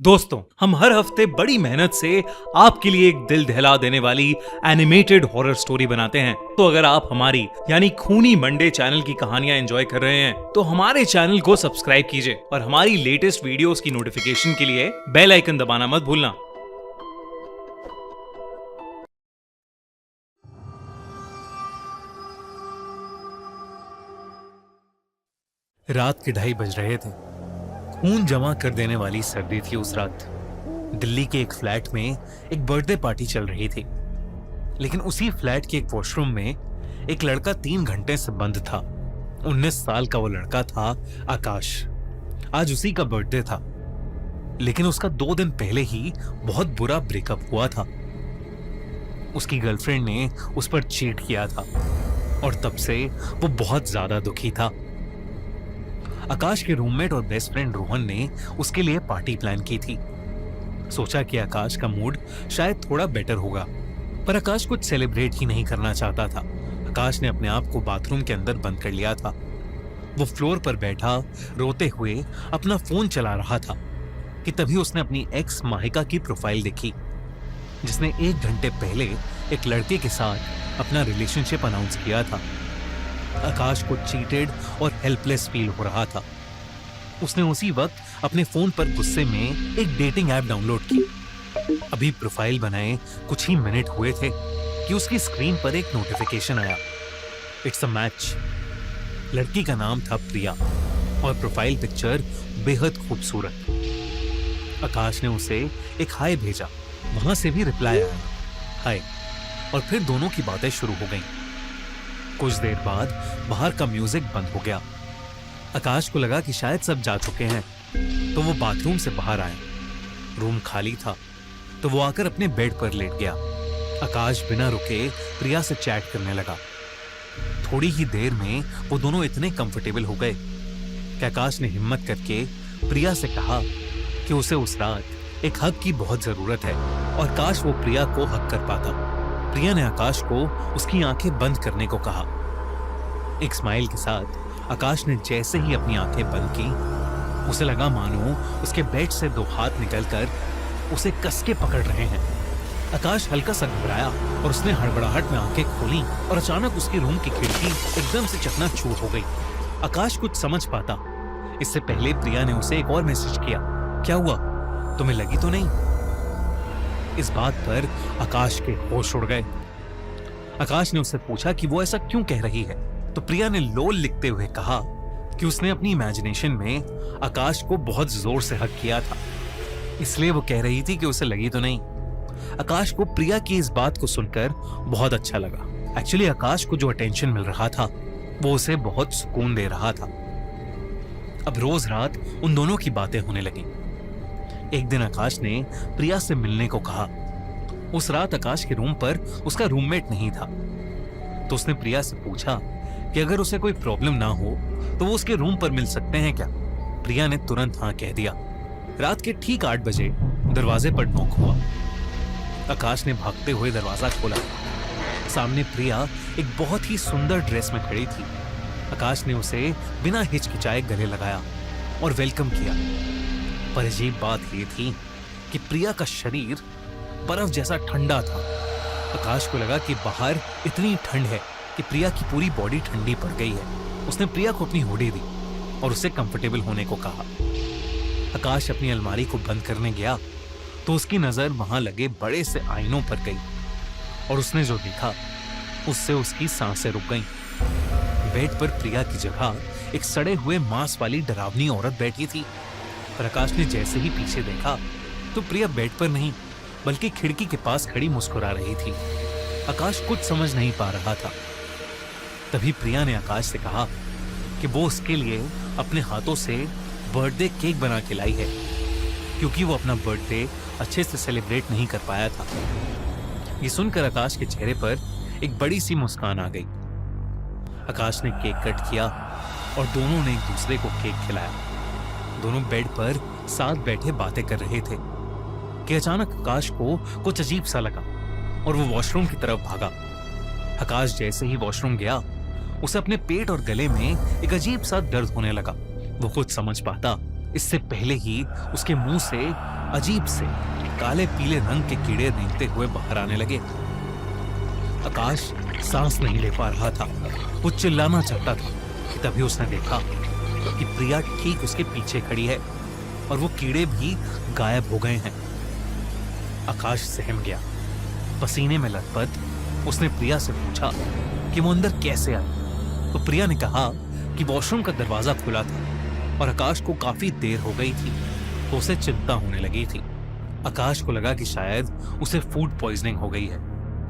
दोस्तों, हम हर हफ्ते बड़ी मेहनत से आपके लिए एक दिल दहला देने वाली एनिमेटेड हॉरर स्टोरी बनाते हैं। तो अगर आप हमारी यानी खूनी मंडे चैनल की कहानियां एंजॉय कर रहे हैं तो हमारे चैनल को सब्सक्राइब कीजिए और हमारी लेटेस्ट वीडियोस की नोटिफिकेशन के लिए बेल आइकन दबाना मत भूलना। रात के 2:30 बज रहे थे। खून जमा कर देने वाली सर्दी थी उस रात। दिल्ली के एक फ्लैट में एक बर्थडे पार्टी चल रही थी, लेकिन उसी फ्लैट के एक वॉशरूम में एक लड़का 3 घंटे से बंद था। 19 साल का वो लड़का था आकाश। आज उसी का बर्थडे था, लेकिन उसका 2 दिन पहले ही बहुत बुरा ब्रेकअप हुआ था। उसकी गर्लफ्रेंड ने उस पर चीट किया था और तब से वो बहुत ज्यादा दुखी था। आकाश के रूममेट और बेस्ट फ्रेंड रोहन ने उसके लिए पार्टी प्लान की थी। सोचा कि आकाश का मूड शायद थोड़ा बेटर होगा, पर आकाश कुछ सेलिब्रेट ही नहीं करना चाहता था। आकाश ने अपने आप को बाथरूम के अंदर बंद कर लिया था। वो फ्लोर पर बैठा रोते हुए अपना फोन चला रहा था कि तभी उसने अपनी एक्स माहिका की प्रोफाइल देखी, जिसने 1 घंटे पहले एक लड़के के साथ अपना रिलेशनशिप अनाउंस किया था। आकाश को चीटेड और हेल्पलेस फील हो रहा था। उसने उसी वक्त अपने फोन पर गुस्से में एक डेटिंग ऐप डाउनलोड की। अभी प्रोफाइल बनाए कुछ ही मिनट हुए थे कि उसकी स्क्रीन पर एक नोटिफिकेशन आया। It's a match. लड़की का नाम था प्रिया और प्रोफाइल पिक्चर बेहद खूबसूरत। आकाश ने उसे एक हाय भेजा। वहां से भी रिप्लाई आया, हाय, और फिर दोनों की बातें शुरू हो गईं। कुछ देर बाद बाहर का म्यूजिक बंद हो गया। आकाश को लगा कि शायद सब जा चुके हैं, तो वो बाथरूम से बाहर आया। रूम खाली था, तो वो आकर अपने बेड पर लेट गया। आकाश बिना रुके प्रिया से चैट करने लगा। थोड़ी ही देर में वो दोनों इतने कंफर्टेबल हो गए कि आकाश ने हिम्मत करके प्रिया से कहा कि उसे उस रात एक हग की बहुत जरूरत है और काश वो प्रिया को हग कर पाता। प्रिया ने आकाश को उसकी आंखें बंद करने को कहा। एक स्माइल के साथ आकाश ने जैसे ही अपनी आंखें बंद की, उसे लगा मानो उसके बेड से 2 हाथ निकलकर उसे कस के पकड़ रहे हैं। आकाश हल्का सा घबराया और उसने हड़बड़ाहट में आंखें खोली और अचानक उसके रूम की खिड़की एकदम से चकनाचूर हो गई। आकाश कुछ समझ पाता इससे पहले प्रिया ने उसे एक और मैसेज किया, क्या हुआ, तुम्हें लगी तो नहीं? इस बात पर आकाश के होश उड़ गए। आकाश ने उससे पूछा कि वो ऐसा क्यों कह रही है, तो प्रिया ने लोल लिखते हुए कहा कि उसने अपनी इमेजिनेशन में आकाश को बहुत जोर से हग किया था, इसलिए वो कह रही थी कि उसे लगी तो नहीं। आकाश को प्रिया की इस बात को सुनकर बहुत अच्छा लगा। एक्चुअली आकाश को जो अटेंशन मिल रहा था वो उसे बहुत सुकून दे रहा था। अब रोज रात उन दोनों की बातें होने लगी। एक दिन आकाश ने प्रिया से मिलने को कहा। उस रात आकाश के रूम पर उसका रूममेट नहीं था, तो उसने प्रिया से पूछा कि अगर उसे कोई प्रॉब्लम ना हो तो वो उसके रूम पर मिल सकते हैं क्या? प्रिया ने तुरंत हाँ कह दिया। रात के ठीक 8 बजे दरवाजे पर नॉक हुआ। आकाश ने भागते हुए दरवाजा खोला। सामने प्रिया एक बहुत ही सुंदर ड्रेस में खड़ी थी। आकाश ने उसे बिना हिचकिचाए गले लगाया और वेलकम किया। पर अजीब बात यह थी कि प्रिया का शरीर बर्फ जैसा ठंडा था। आकाश को लगा कि बाहर इतनी ठंड है कि प्रिया की पूरी बॉडी ठंडी पड़ गई है। उसने प्रिया को अपनी हुडी दी और उसे कंफर्टेबल होने को कहा। आकाश अपनी अलमारी को बंद करने गया तो उसकी नजर वहां लगे बड़े से आईनों पर गई और उसने जो देखा उससे उसकी सांसें रुक गईं। बेड पर प्रिया की जगह एक सड़े हुए मांस वाली डरावनी औरत बैठी थी। पर आकाश ने जैसे ही पीछे देखा तो प्रिया बेड पर नहीं बल्कि खिड़की के पास खड़ी मुस्कुरा रही थी। आकाश कुछ समझ नहीं पा रहा था। तभी प्रिया ने आकाश से कहा कि वो उसके लिए अपने हाथों से बर्थडे केक बना के लाई है, क्योंकि वो अपना बर्थडे अच्छे से सेलिब्रेट नहीं कर पाया था। ये सुनकर आकाश के चेहरे पर एक बड़ी सी मुस्कान आ गई। आकाश ने केक कट किया और दोनों ने एक दूसरे को केक खिलाया। दोनों बेड पर साथ बैठे बातें कर रहे थे कि अचानक आकाश को कुछ अजीब सा लगा और वो वॉशरूम की तरफ भागा। आकाश जैसे ही वॉशरूम गया उसे अपने पेट और गले में एक अजीब सा दर्द होने लगा। वो कुछ समझ पाता इससे पहले ही उसके मुंह से अजीब से काले पीले रंग के कीड़े रेंगते हुए बाहर आने लगे। आकाश सांस नहीं ले पा रहा था। वो चिल्लाना चाहता था कि तभी उसने देखा कि प्रिया ठीक उसके पीछे खड़ी है और वो कीड़े भी गायब हो गए हैं। आकाश सहम गया। पसीने में लथपथ उसने प्रिया से पूछा कि वो अंदर कैसे आई। तो प्रिया ने कहा कि वॉशरूम का दरवाजा खुला था और आकाश को काफी देर हो गई थी, तो उसे चिंता होने लगी थी। आकाश को लगा कि शायद उसे फूड पॉइजनिंग हो गई है।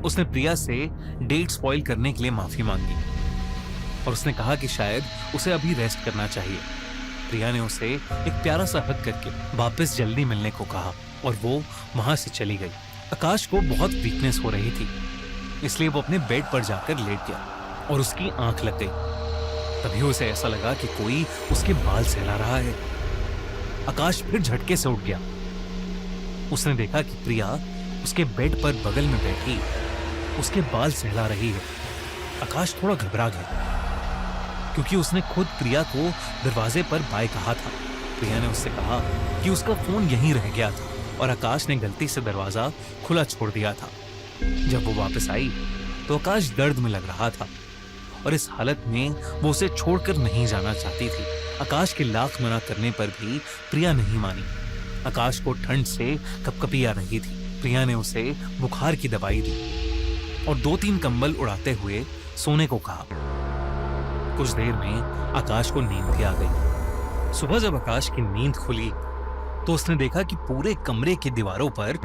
उसने प्रिया से डेट स्पॉइल करने के लिए माफी मांगी और उसने कहा कि शायद उसे अभी रेस्ट करना चाहिए। प्रिया ने उसे एक प्यारा सा हग करके वापस जल्दी मिलने को कहा और वो वहां से चली गई। आकाश को बहुत वीकनेस हो रही थी, इसलिए वो अपने बेड पर जाकर लेट गया और उसकी आंख लग गई। तभी उसे ऐसा लगा कि कोई उसके बाल सहला रहा है। आकाश फिर झटके से उठ गया। उसने देखा कि प्रिया उसके बेड पर बगल में बैठी उसके बाल सहला रही है। आकाश थोड़ा घबरा गया क्योंकि उसने खुद प्रिया को दरवाजे पर बाय कहा था। प्रिया ने उससे कहा कि उसका फोन यहीं रह गया था और आकाश ने गलती से दरवाजा खुला छोड़ दिया था। जब वो वापस आई तो आकाश दर्द में लग रहा था और इस हालत में वो उसे छोड़कर नहीं जाना चाहती थी। आकाश के लाख मना करने पर भी प्रिया नहीं मानी। आकाश को ठंड से कपकपी आ रही थी। प्रिया ने उसे बुखार की दवाई दी और 2-3 कंबल उड़ाते हुए सोने को कहा। कुछ देर में आकाश को नींद भी आ गई। सुबह जब आकाश की नींद खुली तो उसने देखा कि पूरे कमरे की दीवारों पर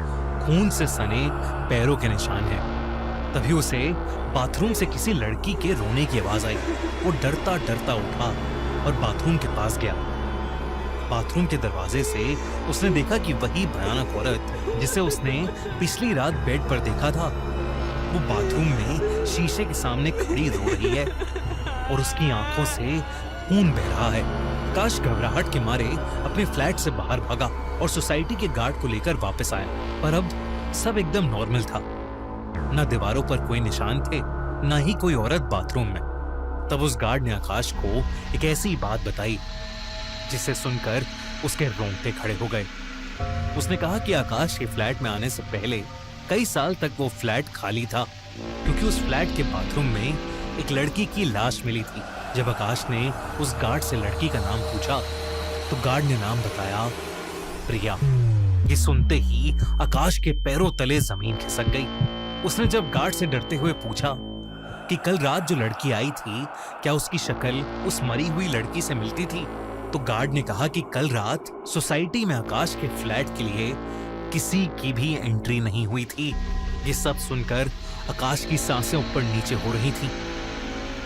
खून से सने पैरों के निशान हैं। तभी उसे बाथरूम से किसी लड़की के रोने की आवाज आई। वो डरता डरता उठा और बाथरूम के पास गया। बाथरूम के दरवाजे से उसने देखा कि वही भयानक औरत जिसे उसने पिछली रात बेड पर देखा था, वो बाथरूम में शीशे के सामने खड़ी रो रही है और उसकी आंखों से खून बह रहा है। आकाश घबराहट के मारे अपने फ्लैट से बाहर भागा और सोसाइटी के गार्ड को लेकर वापस आया, पर अब सब एकदम नॉर्मल था। न दीवारों पर कोई निशान थे, न ही कोई औरत बाथरूम में। तब उस गार्ड ने आकाश को एक ऐसी बात बताई जिसे सुनकर उसके रोंगटे खड़े हो गए। उसने कहा कि आकाश के फ्लैट में आने से पहले कई साल तक वो फ्लैट खाली था क्योंकि उस फ्लैट के बाथरूम में एक लड़की की लाश मिली थी। जब आकाश ने उस गार्ड से लड़की का नाम पूछा तो गार्ड ने नाम बताया, प्रिया। ये सुनते ही आकाश के पैरों तले जमीन खिसक गई। उसने जब गार्ड से डरते हुए पूछा कि कल रात जो लड़की आई थी क्या उसकी शक्ल उस मरी हुई लड़की से मिलती थी, तो गार्ड ने कहा कि कल रात सोसाइटी में आकाश के फ्लैट के लिए किसी की भी एंट्री नहीं हुई थी। ये सब सुनकर आकाश की सांसें ऊपर नीचे हो रही थी।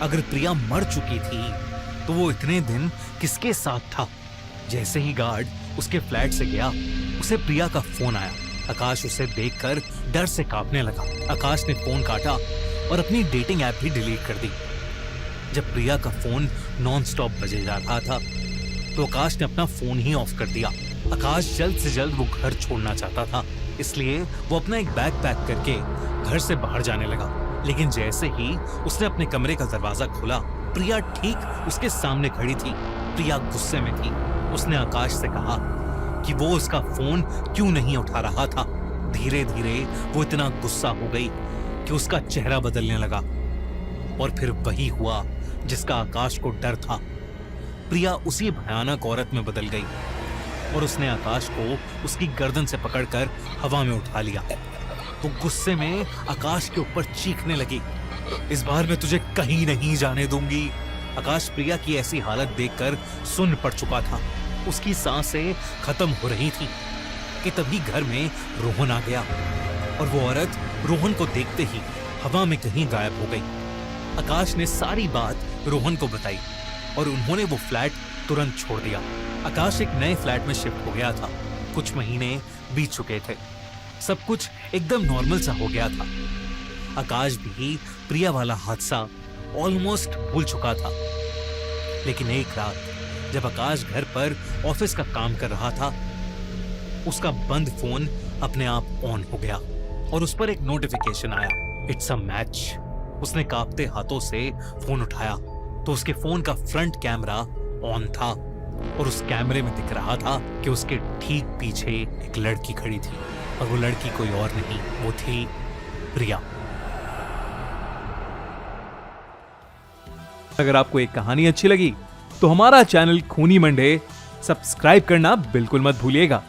अगर प्रिया मर चुकी थी तो वो इतने दिन किसके साथ था? जैसे ही गार्ड उसके फ्लैट से गया उसे प्रिया का फोन आया। आकाश उसे देखकर डर से कांपने लगा। आकाश ने फोन काटा और अपनी डेटिंग ऐप भी डिलीट कर दी। जब प्रिया का फोन नॉन स्टॉप बजे जा रहा था तो आकाश ने अपना फोन ही ऑफ कर दिया। आकाश जल्द से जल्द वो घर छोड़ना चाहता था, इसलिए वो अपना एक बैग पैक करके घर से बाहर जाने लगा। लेकिन जैसे ही उसने अपने कमरे का दरवाजा खोला, प्रिया ठीक उसके सामने खड़ी थी। प्रिया गुस्से में थी। उसने आकाश से कहा कि वो उसका फोन क्यों नहीं उठा रहा था। धीरे धीरे वो इतना गुस्सा हो गई कि उसका चेहरा बदलने लगा और फिर वही हुआ जिसका आकाश को डर था। प्रिया उसी भयानक औरत में बदल गई और उसने आकाश को उसकी गर्दन से पकड़कर हवा में उठा लिया। वो गुस्से में आकाश के ऊपर चीखने लगी, इस बार मैं तुझे कहीं नहीं जाने दूंगी। आकाश प्रिया की ऐसी हालत देखकर सुन्न पड़ चुका था। उसकी सांसें खत्म हो रही थी कि तभी घर में रोहन आ गया और वो औरत रोहन को देखते ही हवा में कहीं गायब हो गई। आकाश ने सारी बात रोहन को बताई और उन्होंने वो फ्लैट तुरंत छोड़ दिया। आकाश एक नए फ्लैट में शिफ्ट हो गया था। कुछ महीने बीत चुके थे। सब कुछ एकदम नॉर्मल सा हो गया था। आकाश भी प्रिया वाला हादसा ऑलमोस्ट भूल चुका था। लेकिन एक रात जब आकाश घर पर ऑफिस का काम कर रहा था, उसका बंद फोन अपने आप ऑन हो गया और उस पर एक नोटिफिकेशन आया, इट्स अ मैच। उसने कांपते हाथों से फोन उठाया तो उसके फोन का फ्रंट कैमरा ऑन था और उस कैमरे में दिख रहा था कि उसके ठीक पीछे एक लड़की खड़ी थी, और वो लड़की कोई और नहीं, वो थी रिया। अगर आपको एक कहानी अच्छी लगी तो हमारा चैनल खूनी मंडे सब्सक्राइब करना बिल्कुल मत भूलिएगा।